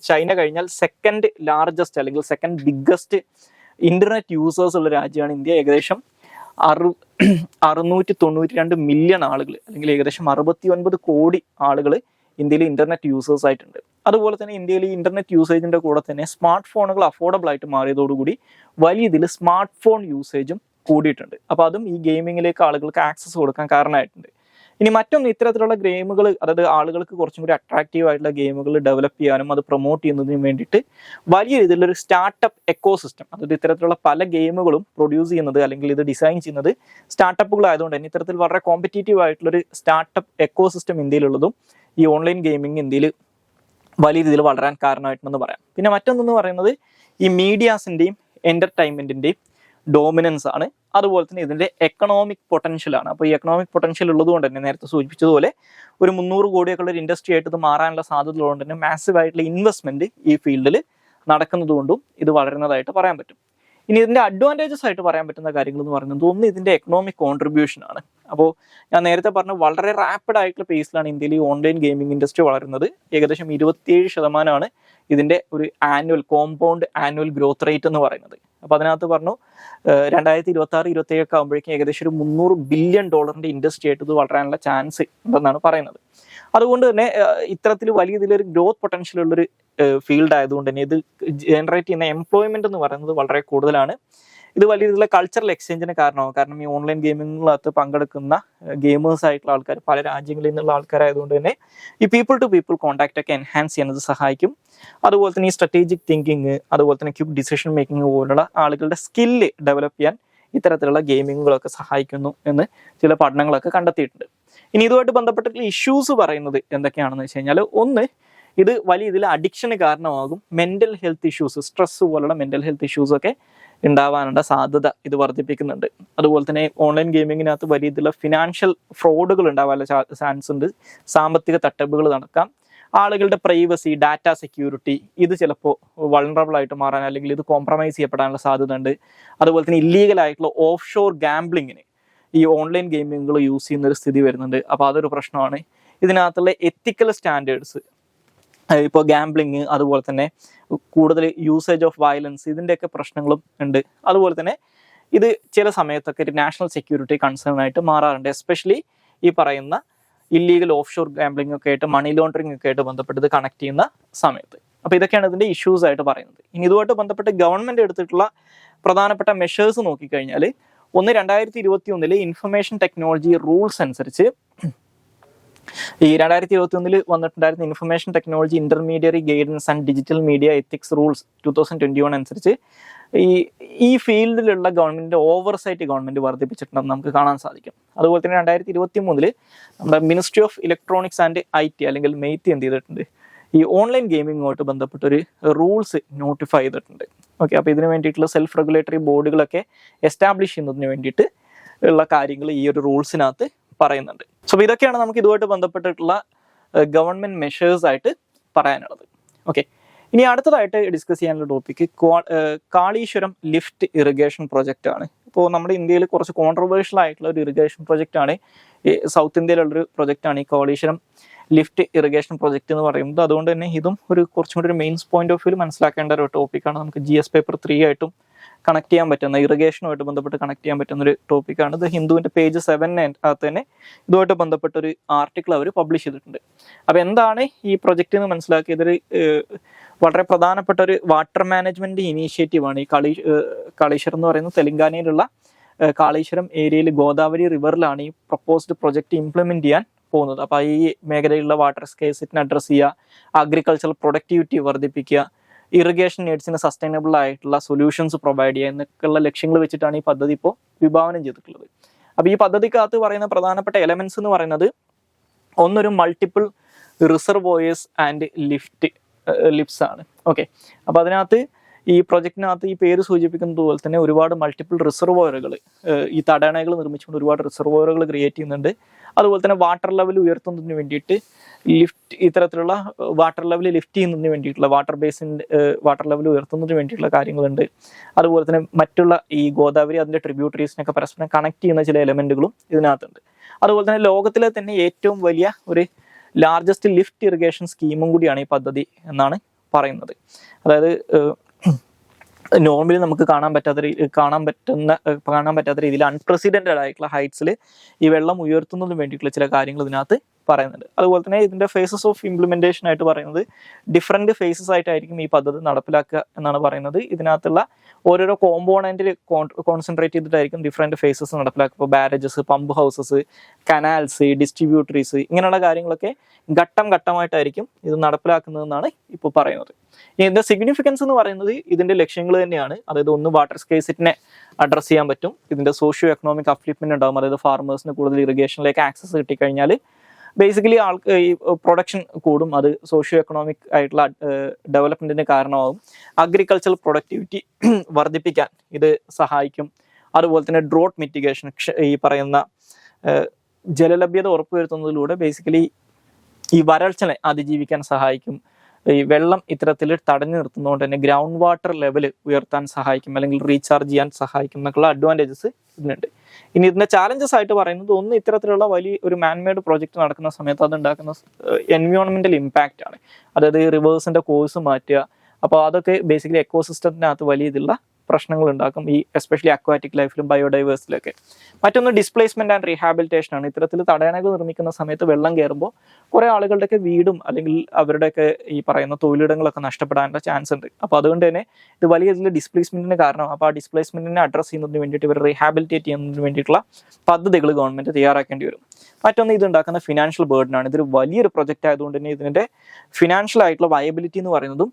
ചൈന കഴിഞ്ഞാൽ സെക്കൻഡ് ലാർജസ്റ്റ് അല്ലെങ്കിൽ സെക്കൻഡ് ബിഗ്ഗസ്റ്റ് ഇന്റർനെറ്റ് യൂസേഴ്സ് ഉള്ള രാജ്യമാണ് ഇന്ത്യ. ഏകദേശം 692 മില്യൺ ആളുകൾ, അല്ലെങ്കിൽ ഏകദേശം 69 കോടി ആളുകൾ ഇന്ത്യയിൽ ഇന്റർനെറ്റ് യൂസേഴ്സ് ആയിട്ടുണ്ട്. അതുപോലെ തന്നെ ഇന്ത്യയിൽ ഈ ഇന്റർനെറ്റ് യൂസേജിന്റെ കൂടെ തന്നെ സ്മാർട്ട് ഫോണുകൾ അഫോർഡബിൾ ആയിട്ട് മാറിയതോടുകൂടി വലിയ ഇതിൽ സ്മാർട്ട് ഫോൺ യൂസേജും കൂടിയിട്ടുണ്ട്. അപ്പോൾ അതും ഈ ഗെയിമിങ്ങിലേക്ക് ആളുകൾക്ക് ആക്സസ് കൊടുക്കാൻ കാരണമായിട്ടുണ്ട്. ഇനി മറ്റൊന്ന്, ഇത്തരത്തിലുള്ള ഗെയിമുകൾ, അതായത് ആളുകൾക്ക് കുറച്ചും കൂടി അട്രാക്റ്റീവ് ആയിട്ടുള്ള ഗെയിമുകൾ ഡെവലപ്പ് ചെയ്യാനും അത് പ്രൊമോട്ട് ചെയ്യുന്നതിനും വേണ്ടിയിട്ട് വലിയ രീതിയിലൊരു സ്റ്റാർട്ടപ്പ് എക്കോസിസ്റ്റം, അതായത് ഇത്തരത്തിലുള്ള പല ഗെയിമുകളും പ്രൊഡ്യൂസ് ചെയ്യുന്നത് അല്ലെങ്കിൽ ഇത് ഡിസൈൻ ചെയ്യുന്നത് സ്റ്റാർട്ടപ്പുകളായതുകൊണ്ട് തന്നെ ഇത്തരത്തിൽ വളരെ കോമ്പറ്റീറ്റീവ് ആയിട്ടുള്ളൊരു സ്റ്റാർട്ടപ്പ് എക്കോസിസ്റ്റം ഇന്ത്യയിലുള്ളതും ഈ ഓൺലൈൻ ഗെയിമിംഗ് ഇന്ത്യയിൽ വലിയ രീതിയിൽ വളരാൻ കാരണമായിട്ടുണ്ടെന്ന് പറയാം. പിന്നെ മറ്റൊന്നെന്ന് പറയുന്നത് ഈ മീഡിയാസിൻ്റെയും എൻ്റർടൈൻമെൻറ്റിൻ്റെയും ഡോമിനൻസ് ആണ്. അതുപോലെ തന്നെ ഇതിൻ്റെ എക്കണോമിക് പൊട്ടൻഷ്യലാണ്. അപ്പോൾ ഈ എക്കണോമിക് പൊട്ടൻഷ്യൽ ഉള്ളതുകൊണ്ട് തന്നെ നേരത്തെ സൂചിപ്പിച്ചതുപോലെ ഒരു 300 കോടിയൊക്കെ ഉള്ള ഒരു ഇൻഡസ്ട്രി ആയിട്ട് ഇത് മാറാനുള്ള സാധ്യത ഉള്ളതുകൊണ്ട് തന്നെ മാസീവ് ആയിട്ടുള്ള ഇൻവെസ്റ്റ്മെന്റ് ഈ ഫീൽഡിൽ നടക്കുന്നതുകൊണ്ടും ഇത് വളരുന്നതായിട്ട് പറയാൻ പറ്റും. ഇനി ഇതിന്റെ അഡ്വാൻറ്റേജസ് ആയിട്ട് പറയാൻ പറ്റുന്ന കാര്യങ്ങൾ എന്ന് പറയുന്നത്, ഒന്ന് ഇതിന്റെ എക്കണോമിക് കോൺട്രിബ്യൂഷൻ ആണ്. അപ്പോൾ ഞാൻ നേരത്തെ പറഞ്ഞ വളരെ റാപ്പിഡ് ആയിട്ടുള്ള പേസിലാണ് ഇന്ത്യയിൽ ഈ ഓൺലൈൻ ഗെയിമിംഗ് ഇൻഡസ്ട്രി വളരുന്നത്. ഏകദേശം 27% ഇതിന്റെ ഒരു കോമ്പൗണ്ട് ആനുവൽ ഗ്രോത്ത് റേറ്റ് എന്ന് പറയുന്നത്. അപ്പോൾ അതിനകത്ത് പറഞ്ഞു 2026-27 ആകുമ്പോഴേക്കും ഏകദേശം ഒരു $300 ബില്യൺ ഇൻഡസ്ട്രി ആയിട്ട് ഇത് വളരാനുള്ള ചാൻസ് ഉണ്ടെന്നാണ് പറയുന്നത്. അതുകൊണ്ട് തന്നെ ഇത്തരത്തിൽ വലിയ ഇതിലൊരു ഗ്രോത്ത് പൊട്ടൻഷ്യൽ ഉള്ളൊരു ഫീൽഡ് ആയതുകൊണ്ട് തന്നെ ഇത് ജനറേറ്റ് ചെയ്യുന്ന എംപ്ലോയ്മെന്റ് എന്ന് പറയുന്നത് വളരെ കൂടുതലാണ്. ഇത് വലിയ രീതിയിലുള്ള കൾച്ചറൽ എക്സ്ചേഞ്ചിന് കാരണമാകും. കാരണം ഈ ഓൺലൈൻ ഗെയിമിങ്ങിനകത്ത് പങ്കെടുക്കുന്ന ഗെയിമേഴ്സ് ആയിട്ടുള്ള ആൾക്കാർ പല രാജ്യങ്ങളിൽ നിന്നുള്ള ആൾക്കാരായതുകൊണ്ട് തന്നെ ഈ പീപ്പിൾ ടു പീപ്പിൾ കോൺടാക്ട് ഒക്കെ എൻഹാൻസ് ചെയ്യുന്നത് സഹായിക്കും. അതുപോലെ തന്നെ ഈ സ്ട്രാറ്റജിക് തിങ്കിങ്, അതുപോലെ തന്നെ ക്വിക്ക് ഡിസിഷൻ മേക്കിംഗ് പോലുള്ള ആളുകളുടെ സ്കില്ല് ഡെവലപ്പ് ചെയ്യാൻ ഇത്തരത്തിലുള്ള ഗെയിമിങ്ങുകളൊക്കെ സഹായിക്കുന്നു എന്ന് ചില പഠനങ്ങളൊക്കെ കണ്ടെത്തിയിട്ടുണ്ട്. ഇനി ഇതുമായിട്ട് ബന്ധപ്പെട്ടിട്ടുള്ള ഇഷ്യൂസ് പറയുന്നത് എന്തൊക്കെയാണെന്ന് വെച്ച് കഴിഞ്ഞാൽ, ഒന്ന്, ഇത് വലിയ ഇതിൽ അഡിക്ഷന് കാരണമാകും. മെന്റൽ ഹെൽത്ത് ഇഷ്യൂസ്, സ്ട്രെസ് പോലുള്ള മെന്റൽ ഹെൽത്ത് ഇഷ്യൂസ് ഒക്കെ ഉണ്ടാവാനുള്ള സാധ്യത ഇത് വർദ്ധിപ്പിക്കുന്നുണ്ട്. അതുപോലെ തന്നെ ഓൺലൈൻ ഗെയിമിങ്ങിനകത്ത് വലിയ ഇതിലുള്ള ഫിനാൻഷ്യൽ ഫ്രോഡുകൾ ഉണ്ടാവാനുള്ള ചാൻസ് ഉണ്ട്. സാമ്പത്തിക തട്ടിപ്പുകൾ നടക്കാം. ആളുകളുടെ പ്രൈവസി, ഡാറ്റ സെക്യൂരിറ്റി ഇത് ചിലപ്പോൾ വൾണറബിൾ ആയിട്ട് മാറാൻ അല്ലെങ്കിൽ ഇത് കോംപ്രമൈസ് ചെയ്യപ്പെടാനുള്ള സാധ്യത ഉണ്ട്. അതുപോലെ തന്നെ ഇല്ലീഗൽ ആയിട്ടുള്ള ഓഫ് ഷോർ ഗാംബ്ലിങ്ങിന് ഈ ഓൺലൈൻ ഗെയിമിങ്ങുകൾ യൂസ് ചെയ്യുന്ന ഒരു സ്ഥിതി വരുന്നുണ്ട്. അപ്പോൾ അതൊരു പ്രശ്നമാണ്. ഇതിനകത്തുള്ള എത്തിക്കൽ സ്റ്റാൻഡേർഡ്സ്, ഇപ്പോൾ ഗാംബ്ലിങ്, അതുപോലെ തന്നെ കൂടുതൽ യൂസേജ് ഓഫ് വയലൻസ്, ഇതിൻ്റെയൊക്കെ പ്രശ്നങ്ങളും ഉണ്ട്. അതുപോലെ തന്നെ ഇത് ചില സമയത്തൊക്കെ ഒരു നാഷണൽ സെക്യൂരിറ്റി കൺസേൺ ആയിട്ട് മാറാറുണ്ട്. എസ്പെഷ്യലി ഈ പറയുന്ന ഇല്ലീഗൽ ഓഫ് ഷോർ ഗാംബ്ലിംഗ് ഒക്കെ ആയിട്ട്, മണി ലോണ്ടറിംഗ് ഒക്കെ ആയിട്ട് ബന്ധപ്പെട്ട് ഇത് കണക്ട് ചെയ്യുന്ന സമയത്ത്. അപ്പോൾ ഇതൊക്കെയാണ് ഇതിൻ്റെ ഇഷ്യൂസ് ആയിട്ട് പറയുന്നത്. ഇനി ഇതുമായിട്ട് ബന്ധപ്പെട്ട് ഗവൺമെന്റ് എടുത്തിട്ടുള്ള പ്രധാനപ്പെട്ട മെഷേഴ്സ് നോക്കിക്കഴിഞ്ഞാൽ, ഒന്ന്, 2021 ഇൻഫർമേഷൻ ടെക്നോളജി റൂൾസ് അനുസരിച്ച് ഈ 2021 വന്നിട്ടുണ്ടായിരുന്ന information technology intermediary guidance and digital media ethics rules 2021 അനുസരിച്ച് ഈ ഫീൽഡിലുള്ള ഗവൺമെന്റിന്റെ ഓവർസൈറ്റ് ഗവൺമെന്റ് വർദ്ധിപ്പിച്ചിട്ടുണ്ടെന്ന് നമുക്ക് കാണാൻ സാധിക്കും. അതുപോലെ തന്നെ 2023 നമ്മുടെ ministry of electronics and IT അല്ലെങ്കിൽ മെയ്ത്തി എന്ത് ചെയ്തിട്ടുണ്ട്, ഈ ഓൺലൈൻ ഗെയിമിങ്ങുമായിട്ട് ബന്ധപ്പെട്ടൊരു റൂൾസ് നോട്ടിഫൈ ചെയ്തിട്ടുണ്ട്. ഓക്കെ, അപ്പോൾ ഇതിന് വേണ്ടിയിട്ടുള്ള സെൽഫ് റെഗുലേറ്ററി ബോർഡുകളൊക്കെ എസ്റ്റാബ്ലിഷ് ചെയ്യുന്നതിന് വേണ്ടിയിട്ട് ഉള്ള കാര്യങ്ങൾ ഈ ഒരു റൂൾസിനകത്ത് പറയുന്നുണ്ട്. സോ ഇതൊക്കെയാണ് നമുക്ക് ഇതുമായിട്ട് ബന്ധപ്പെട്ടിട്ടുള്ള ഗവൺമെന്റ് മെഷേഴ്സ് ആയിട്ട് പറയാനുള്ളത്. ഓക്കെ, ഇനി അടുത്തതായിട്ട് ഡിസ്കസ് ചെയ്യാനുള്ള topic Kaleshwaram lift irrigation project ആണ്. ഇപ്പോൾ നമ്മുടെ ഇന്ത്യയിൽ കുറച്ച് കോൺട്രവേഴ്ഷ്യൽ ആയിട്ടുള്ള ഒരു ഇറിഗേഷൻ പ്രൊജക്റ്റ് ആണ്, ഈ സൗത്ത് ഇന്ത്യയിലുള്ളൊരു പ്രൊജക്റ്റാണ് ഈ കാളീശ്വരം ലിഫ്റ്റ് ഇറിഗേഷൻ പ്രൊജക്റ്റ് എന്ന് പറയുന്നത്. അതുകൊണ്ട് തന്നെ ഇതും കുറച്ചും കൂടി ഒരു മെയിൻസ് പോയിന്റ് ഓഫ് വ്യൂ മനസ്സിലാക്കേണ്ട ഒരു ടോപ്പിക്കാണ്. നമുക്ക് GS പേപ്പർ 3 ആയിട്ടും കണക്ട് ചെയ്യാൻ പറ്റുന്ന, ഇറിഗേഷനുമായിട്ട് ബന്ധപ്പെട്ട് കണക്ട് ചെയ്യാൻ പറ്റുന്ന ഒരു ടോപ്പിക്കാണ്. ഇത് ഹിന്ദുവിന്റെ പേജ് 7 അകത്ത് തന്നെ ഇതുമായിട്ട് ബന്ധപ്പെട്ട ഒരു ആർട്ടിക്കിൾ അവർ പബ്ലിഷ് ചെയ്തിട്ടുണ്ട്. അപ്പോൾ എന്താണ് ഈ പ്രൊജക്റ്റ് എന്ന് മനസ്സിലാക്കിയത്, വളരെ പ്രധാനപ്പെട്ട ഒരു വാട്ടർ മാനേജ്മെന്റ് ഇനീഷ്യേറ്റീവാണ്. ഈ കാളീശ്വരം എന്ന് പറയുന്നത് തെലങ്കാനയിലുള്ള കാളീശ്വരം ഏരിയയിൽ ഗോദാവരി റിവറിലാണ് ഈ പ്രപ്പോസ്ഡ് പ്രൊജക്റ്റ് ഇംപ്ലിമെന്റ് ചെയ്യാൻ പോകുന്നത്. അപ്പോൾ ഈ മേഖലയിലുള്ള വാട്ടർ സ്കേസിറ്റിനെ അഡ്രസ്സ് ചെയ്യുക, അഗ്രികൾച്ചറൽ പ്രൊഡക്ടിവിറ്റി വർദ്ധിപ്പിക്കുക, ഇറിഗേഷൻ നീഡ്സിന് സസ്റ്റൈനബിൾ ആയിട്ടുള്ള സൊല്യൂഷൻസ് പ്രൊവൈഡ് ചെയ്യുക എന്നൊക്കെയുള്ള ലക്ഷ്യങ്ങൾ വെച്ചിട്ടാണ് ഈ പദ്ധതി ഇപ്പോൾ വിഭാവനം ചെയ്തിട്ടുള്ളത്. അപ്പോൾ ഈ പദ്ധതിക്കകത്ത് പറയുന്ന പ്രധാനപ്പെട്ട എലമെന്റ്സ് എന്ന് പറയുന്നത് ഒന്നൊരു മൾട്ടിപ്പിൾ റിസർവോയേഴ്സ് ആൻഡ് ലിഫ്റ്റ്സ് ആണ്. ഓക്കെ, അപ്പോൾ അതിനകത്ത് ഈ പ്രൊജക്റ്റിനകത്ത് ഈ പേര് സൂചിപ്പിക്കുന്നത് പോലെ തന്നെ ഒരുപാട് മൾട്ടിപ്പിൾ റിസർവോയറുകൾ, ഈ തടയണകൾ നിർമ്മിച്ചുകൊണ്ട് ഒരുപാട് റിസർവോയറുകൾ ക്രിയേറ്റ് ചെയ്യുന്നുണ്ട്. അതുപോലെ തന്നെ വാട്ടർ ലെവൽ ഉയർത്തുന്നതിന് വേണ്ടിയിട്ട് ഇത്തരത്തിലുള്ള വാട്ടർ ലെവൽ ലിഫ്റ്റ് ചെയ്യുന്നതിന് വേണ്ടിയിട്ടുള്ള വാട്ടർ ലെവൽ ഉയർത്തുന്നതിന് വേണ്ടിയിട്ടുള്ള കാര്യങ്ങളുണ്ട്. അതുപോലെ തന്നെ മറ്റുള്ള ഈ ഗോദാവരി അതിൻ്റെ ട്രിബ്യൂട്ടറീസിനൊക്കെ പരസ്പരം കണക്ട് ചെയ്യുന്ന ചില എലമെന്റുകളും ഇതിനകത്തുണ്ട്. അതുപോലെ തന്നെ ലോകത്തിലെ തന്നെ ഏറ്റവും വലിയ ഒരു ലാർജസ്റ്റ് ലിഫ്റ്റ് ഇറിഗേഷൻ സ്കീമും കൂടിയാണ് ഈ പദ്ധതി എന്നാണ് പറയുന്നത്. അതായത് നോർമലി നമുക്ക് കാണാൻ പറ്റാത്ത രീതിയിൽ അൺപ്രസിഡന്റഡ് ആയിട്ടുള്ള ഹൈറ്റ്സിൽ ഈ വെള്ളം ഉയർത്തുന്നതിന് വേണ്ടിയിട്ടുള്ള ചില കാര്യങ്ങൾ ഇതിനകത്ത് പറയുന്നുണ്ട്. അതുപോലെ തന്നെ ഇതിന്റെ ഫേസസ് ഓഫ് ഇംപ്ലിമെന്റേഷൻ ആയിട്ട് പറയുന്നത് ഡിഫറെന്റ് ഫേസസ് ആയിട്ടായിരിക്കും ഈ പദ്ധതി നടപ്പിലാക്കുക എന്നാണ് പറയുന്നത്. ഇതിനകത്തുള്ള ഓരോരോ കോമ്പോണന്റിൽ കോൺസെൻട്രേറ്റ് ചെയ്തിട്ടായിരിക്കും ഡിഫറെന്റ് ഫേസസ് നടപ്പിലാക്കുക. ഇപ്പോൾ barrages, pump houses, canals, distributaries, ഇങ്ങനെയുള്ള കാര്യങ്ങളൊക്കെ ഘട്ടം ഘട്ടമായിട്ടായിരിക്കും ഇത് നടപ്പിലാക്കുന്നതെന്നാണ് ഇപ്പോൾ പറയുന്നത്. ഇതിന്റെ സിഗ്നിഫിക്കൻസ് എന്ന് പറയുന്നത് ഇതിന്റെ ലക്ഷ്യങ്ങൾ തന്നെയാണ്. അതായത് ഒന്ന്, വാട്ടർ സ്കേസിറ്റിനെ അഡ്രസ് ചെയ്യാൻ പറ്റും. ഇതിന്റെ സോഷ്യോ എക്കണോമിക് അപ്ലിപ്മെന്റ് ഉണ്ടാകും. അതായത് ഫാർമേഴ്സിന് കൂടുതൽ ഇറിഗേഷനിലേക്ക് ആക്സസ് കിട്ടിക്കഴിഞ്ഞാൽ ബേസിക്കലി ഈ പ്രൊഡക്ഷൻ കൂടും. അത് സോഷ്യോ എക്കണോമിക് ആയിട്ടുള്ള ഡെവലപ്മെന്റിന് കാരണമാകും. അഗ്രികൾച്ചറൽ പ്രൊഡക്ടിവിറ്റി വർദ്ധിപ്പിക്കാൻ ഇത് സഹായിക്കും. അതുപോലെ തന്നെ ഡ്രോട്ട് മിറ്റിഗേഷൻ, ഈ പറയുന്ന ജലലഭ്യത ഉറപ്പുവരുത്തുന്നതിലൂടെ ബേസിക്കലി ഈ വരൾച്ചനെ അതിജീവിക്കാൻ സഹായിക്കും. ഈ വെള്ളം ഇത്തരത്തിൽ തടഞ്ഞു നിർത്തുന്നതുകൊണ്ട് തന്നെ ഗ്രൗണ്ട് വാട്ടർ ലെവൽ ഉയർത്താൻ സഹായിക്കും, അല്ലെങ്കിൽ റീചാർജ് ചെയ്യാൻ സഹായിക്കും എന്നൊക്കെയുള്ള അഡ്വാൻറ്റേജസ് ഇതിനുണ്ട്. ഇനി ഇതിന്റെ ചാലഞ്ചസ് ആയിട്ട് പറയുന്നത് ഒന്ന്, ഇത്തരത്തിലുള്ള വലിയ ഒരു മാൻമെയ്ഡ് പ്രോജക്റ്റ് നടക്കുന്ന സമയത്ത് അത് ഉണ്ടാക്കുന്ന എൻവയോൺമെന്റൽ ഇമ്പാക്റ്റ് ആണ്. അതായത് റിവേഴ്സിന്റെ കോഴ്സ് മാറ്റുക. അപ്പോൾ അതൊക്കെ ബേസിക്കലി എക്കോസിസ്റ്റത്തിനകത്ത് വലിയ ഇതിലുള്ള പ്രശ്നങ്ങൾ ഉണ്ടാക്കും, ഈ എസ്പെഷ്യലി അക്വാറ്റിക് ലൈഫിലും ബയോഡൈവേഴ്സിലൊക്കെ. മറ്റൊന്ന് ഡിസ്പ്ലേസ്മെന്റ് ആൻഡ് റീഹാബിലിറ്റേഷൻ ആണ്. ഇത്തരത്തിൽ തടയണകൾ നിർമ്മിക്കുന്ന സമയത്ത് വെള്ളം കയറുമ്പോൾ കുറെ ആളുകളുടെയൊക്കെ വീടും അല്ലെങ്കിൽ അവരുടെയൊക്കെ ഈ പറയുന്ന തൊഴിലിടങ്ങളൊക്കെ നഷ്ടപ്പെടാനുള്ള ചാൻസ് ഉണ്ട്. അപ്പോൾ അതുകൊണ്ട് തന്നെ ഇത് വലിയ രീതിയിൽ ഡിസ്പ്ലേസ്മെന്റിന് കാരണം. അപ്പോൾ ആ ഡിസ്പ്ലേസ്മെന്റിനെ അഡ്രസ് ചെയ്യുന്നതിന് വേണ്ടിയിട്ട് ഇവർ റീഹാബിലിറ്റേറ്റ് ചെയ്യുന്നതിന് വേണ്ടിയിട്ടുള്ള പദ്ധതികൾ ഗവൺമെന്റ് തയ്യാറാക്കേണ്ടി വരും. മറ്റൊന്ന്, ഇത് ഉണ്ടാക്കുന്ന ഫിനാൻഷ്യൽ ബേർഡൻ ആണ്. ഇതൊരു വലിയൊരു പ്രൊജക്റ്റ് ആയതുകൊണ്ട് തന്നെ ഇതിന്റെ ഫിനാൻഷ്യൽ ആയിട്ടുള്ള വയബിലിറ്റി എന്ന് പറയുന്നതും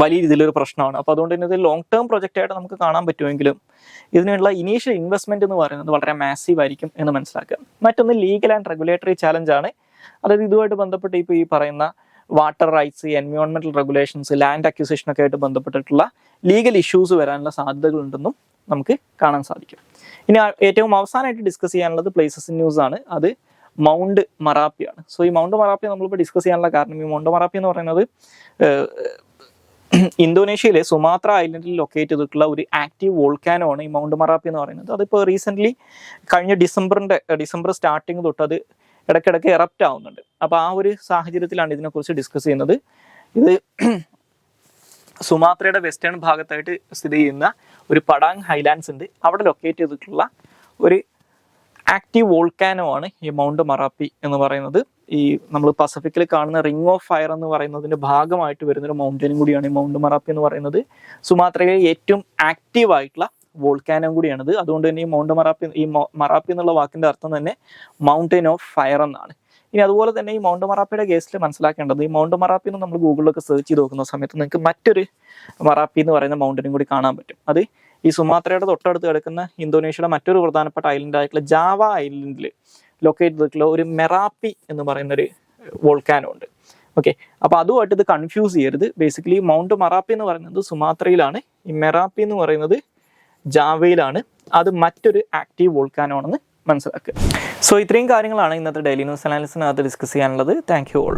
വലിയ രീതിയിലൊരു പ്രശ്നമാണ്. അപ്പോൾ അതുകൊണ്ട് തന്നെ ഇത് ലോങ് ടേം പ്രൊജക്റ്റ് ആയിട്ട് നമുക്ക് കാണാൻ പറ്റുമെങ്കിലും ഇതിനുള്ള ഇനീഷ്യൽ ഇൻവെസ്റ്റ്മെന്റ് എന്ന് പറയുന്നത് വളരെ മാസീവ് ആയിരിക്കും എന്ന് മനസ്സിലാക്കുക. മറ്റൊന്ന്, ലീഗൽ ആൻഡ് റെഗുലേറ്ററി ചാലഞ്ച് ആണ്. അതായത് ഇതുമായിട്ട് ബന്ധപ്പെട്ട് ഇപ്പോൾ ഈ പറയുന്ന വാട്ടർ റൈറ്റ്സ്, എൻവയോൺമെന്റൽ റെഗുലേഷൻസ്, ലാൻഡ് അക്വിസിഷൻ ഒക്കെ ആയിട്ട് ബന്ധപ്പെട്ടിട്ടുള്ള ലീഗൽ ഇഷ്യൂസ് വരാനുള്ള സാധ്യതകളുണ്ടെന്നും നമുക്ക് കാണാൻ സാധിക്കും. ഇനി ഏറ്റവും അവസാനമായിട്ട് ഡിസ്കസ് ചെയ്യാനുള്ളത് പ്ലേസസ് ഇൻ ന്യൂസ് ആണ്. അത് മൗണ്ട് മറാപ്പിയാണ്. സോ ഈ മൗണ്ട് മറാപ്പി നമ്മളിപ്പോൾ ഡിസ്കസ് ചെയ്യാനുള്ള കാരണം, ഈ മൗണ്ട് മറാപ്പി എന്ന് പറയുന്നത് ഇന്തോനേഷ്യയിലെ സുമാത്ര ഐലൻഡിൽ ലൊക്കേറ്റ് ചെയ്തിട്ടുള്ള ഒരു ആക്റ്റീവ് വോൾക്കാനോ ആണ് ഈ മൗണ്ട് മറാപ്പി എന്ന് പറയുന്നത്. അതിപ്പോൾ റീസെൻ്റ്ലി കഴിഞ്ഞ ഡിസംബർ സ്റ്റാർട്ടിങ് തൊട്ട് അത് ഇടയ്ക്കിടയ്ക്ക് എറപ്റ്റ് ആവുന്നുണ്ട്. അപ്പോൾ ആ ഒരു സാഹചര്യത്തിലാണ് ഇതിനെക്കുറിച്ച് ഡിസ്കസ് ചെയ്യുന്നത്. ഇത് സുമാത്രയുടെ വെസ്റ്റേൺ ഭാഗത്തായിട്ട് സ്ഥിതി ചെയ്യുന്ന ഒരു പടാങ് ഹൈലാൻഡ്സ് ഉണ്ട്. അവിടെ ലൊക്കേറ്റ് ചെയ്തിട്ടുള്ള ഒരു ആക്റ്റീവ് വോൾക്കാനോ ആണ് ഈ മൗണ്ട് മറാപ്പി എന്ന് പറയുന്നത്. ഈ നമ്മൾ പസഫിക്കിൽ കാണുന്ന റിംഗ് ഓഫ് ഫയർ എന്ന് പറയുന്നതിന്റെ ഭാഗമായിട്ട് വരുന്നൊരു മൗണ്ടനും കൂടിയാണ് ഈ മൗണ്ട് മറാപ്പി എന്ന് പറയുന്നത്. സുമാത്രയിലെ ഏറ്റവും ആക്റ്റീവ് ആയിട്ടുള്ള വോൾക്കാനോ കൂടിയാണിത്. അതുകൊണ്ട് തന്നെ ഈ മൗണ്ട് മറാപ്പി, ഈ മറാപ്പി എന്നുള്ള വാക്കിന്റെ അർത്ഥം തന്നെ മൗണ്ടൻ ഓഫ് ഫയർ എന്നാണ്. ഇനി അതുപോലെ തന്നെ ഈ മൗണ്ട് മറാപ്പിയുടെ കേസിൽ മനസ്സിലാക്കേണ്ടത്, ഈ മൗണ്ട് മറാപ്പി എന്ന് നമ്മൾ ഗൂഗിളിലൊക്കെ സെർച്ച് ചെയ്ത് നോക്കുന്ന സമയത്ത് നിങ്ങൾക്ക് മറ്റൊരു മറാപ്പി എന്ന് പറയുന്ന മൗണ്ടനും കൂടി കാണാൻ പറ്റും. അത് ഈ സുമാത്രയുടെ തൊട്ടടുത്ത് കിടക്കുന്ന ഇന്തോനേഷ്യയുടെ മറ്റൊരു പ്രധാനപ്പെട്ട ഐലൻഡ് ആയിട്ടുള്ള ജാവ ഐലൻഡിൽ ലൊക്കേറ്റ് ചെയ്തിട്ടുള്ള ഒരു മെറാപ്പി എന്ന് പറയുന്ന ഒരു വോൾക്കാനോ ഉണ്ട്. ഓക്കെ, അപ്പോൾ അതുമായിട്ട് ഇത് കൺഫ്യൂസ് ചെയ്യരുത്. ബേസിക്കലി മൗണ്ട് മറാപ്പി എന്ന് പറയുന്നത് സുമാത്രയിലാണ്, ഈ മെറാപ്പി എന്ന് പറയുന്നത് ജാവയിലാണ്. അത് മറ്റൊരു ആക്റ്റീവ് വോൾക്കാനോ ആണെന്ന് മനസ്സിലാക്കുക. സോ ഇത്രയും കാര്യങ്ങളാണ് ഇന്നത്തെ ഡെയിലി ന്യൂസ് അനാലിസിനകത്ത് ഡിസ്കസ് ചെയ്യാനുള്ളത്. Thank you all.